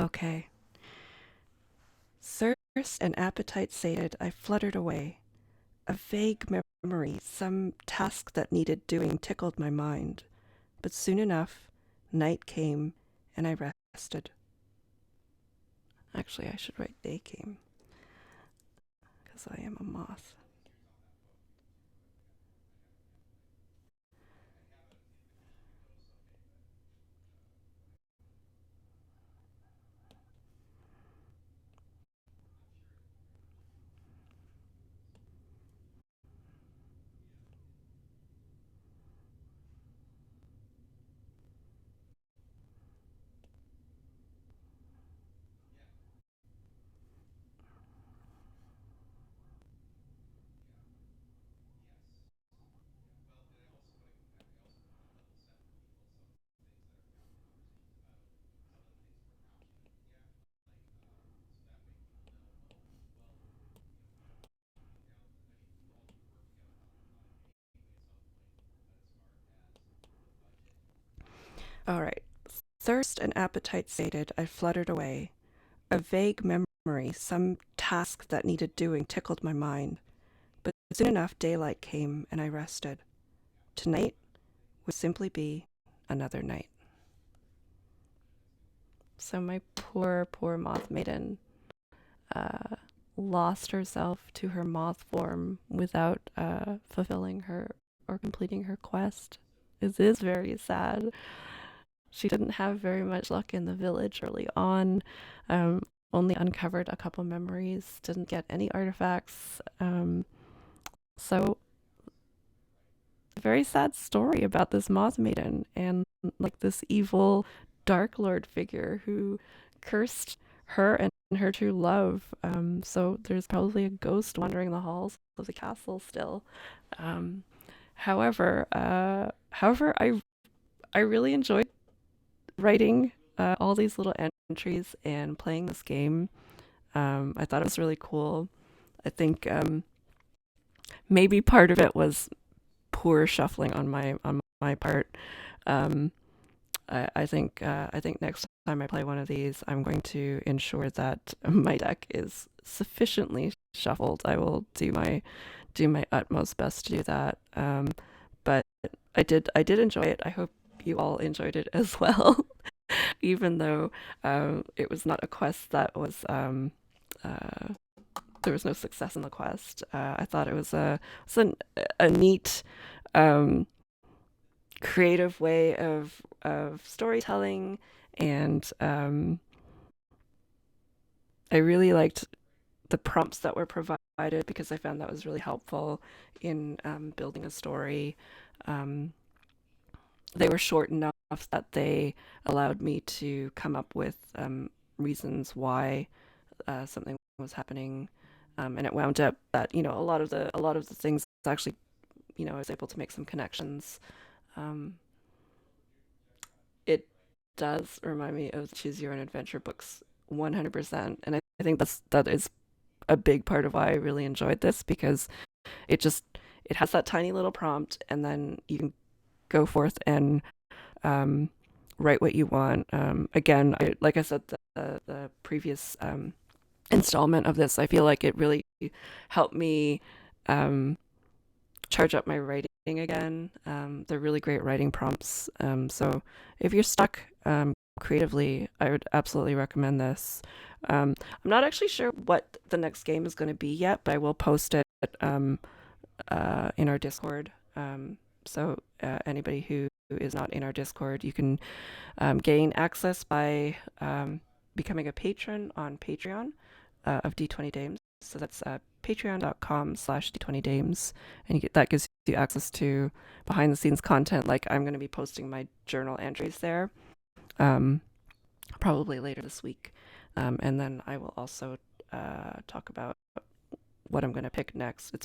Okay. Thirst and appetite sated, I fluttered away. A vague memory, some task that needed doing, tickled my mind. But soon enough, night came, and I rested. Actually, I should write day came, because I am a moth. All right. Thirst and appetite sated, I fluttered away. A vague memory, some task that needed doing, tickled my mind. But soon enough, daylight came, and I rested. Tonight would simply be another night. So my poor, poor moth maiden uh, lost herself to her moth form without fulfilling her or completing her quest. It is very sad. She didn't have very much luck in the village early on. Um, Only uncovered a couple memories, didn't get any artifacts. So, a very sad story about this moth maiden and like this evil dark lord figure who cursed her and her true love. So there's probably a ghost wandering the halls of the castle still. Um, however, I really enjoyed writing all these little entries and playing this game. I thought it was really cool. I think maybe part of it was poor shuffling on my part. Um, I think next time I play one of these, I'm going to ensure that my deck is sufficiently shuffled. I will do my utmost best to do that. But I did enjoy it. I hope you all enjoyed it as well. Even though it was not a quest that was uh, there was no success in the quest. I thought it was a neat um, creative way of storytelling, and I really liked the prompts that were provided because I found that was really helpful in building a story. Um, they were short enough that they allowed me to come up with reasons why something was happening, and it wound up that a lot of the things actually I was able to make some connections. Um, it does remind me of Choose Your Own Adventure books 100%, and I think that is a big part of why I really enjoyed this because it just it has that tiny little prompt, and then you can go forth and um, write what you want. Again, like I said, the previous installment of this, I feel like it really helped me um, charge up my writing again. They're really great writing prompts. So if you're stuck creatively, I would absolutely recommend this. I'm not actually sure what the next game is going to be yet, but I will post it in our Discord. So anybody who is not in our Discord, you can gain access by becoming a patron on Patreon of D20 Dames. So that's patreon.com/d20dames, and that gives you access to behind the scenes content. Like I'm going to be posting my journal entries there, um, probably later this week, and then I will also talk about what I'm going to pick next.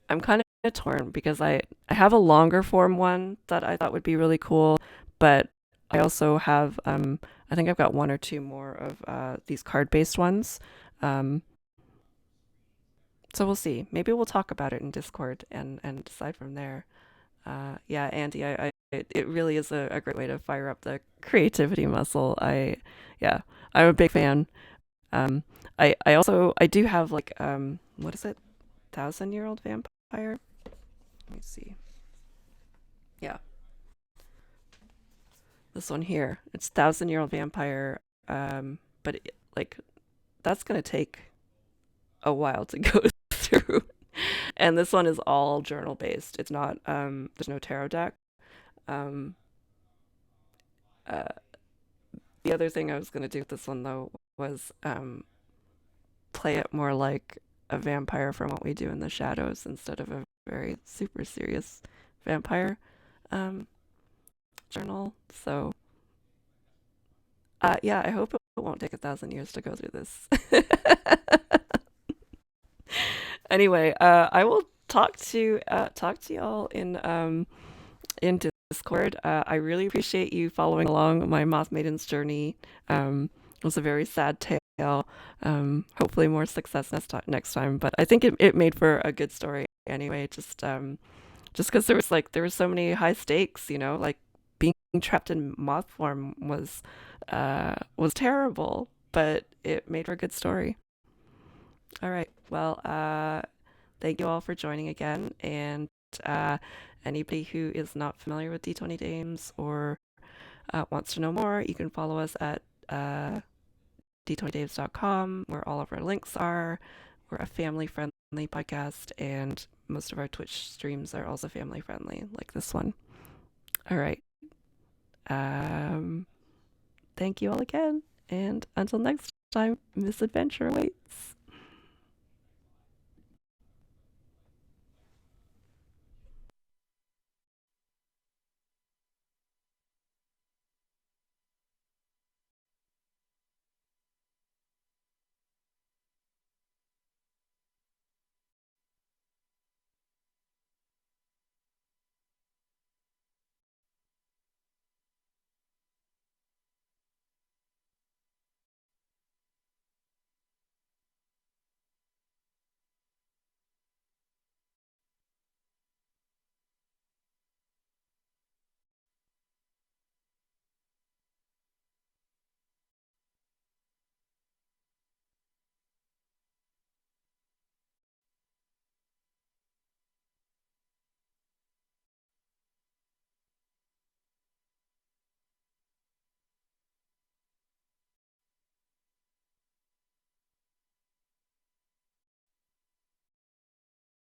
I'm kind of torn because I have a longer form one that I thought would be really cool, but I also have I think I've got one or two more of these card based ones. Um, so we'll see. Maybe we'll talk about it in Discord and decide from there. Yeah, Andy, it really is a great way to fire up the creativity muscle. Yeah, I'm a big fan. Um, I do have like what is it? 1,000-year-old vampire. Let me see. Yeah, this one here. It's 1,000-year-old vampire. But like that's gonna take a while to go through. And this one is all journal based. It's not there's no tarot deck. Um uh the other thing I was gonna do with this one though was play it more like a vampire from What We Do in the Shadows instead of a very super serious vampire um journal. So yeah, I hope it won't take 1,000 years to go through this. Anyway, I will talk to y'all in Discord. I really appreciate you following along my Moth Maiden's journey. It was a very sad tale. Hopefully more success next time. But I think it made for a good story anyway. Just because there was so many high stakes, you know, like being trapped in moth form was terrible, but it made for a good story. All right. Well, thank you all for joining again. And uh, anybody who is not familiar with D20 games or wants to know more, you can follow us at d20daves.com, where all of our links are. We're a family friendly podcast, and most of our Twitch streams are also family friendly, like this one. All right. Um, Thank you all again. And until next time, misadventure awaits.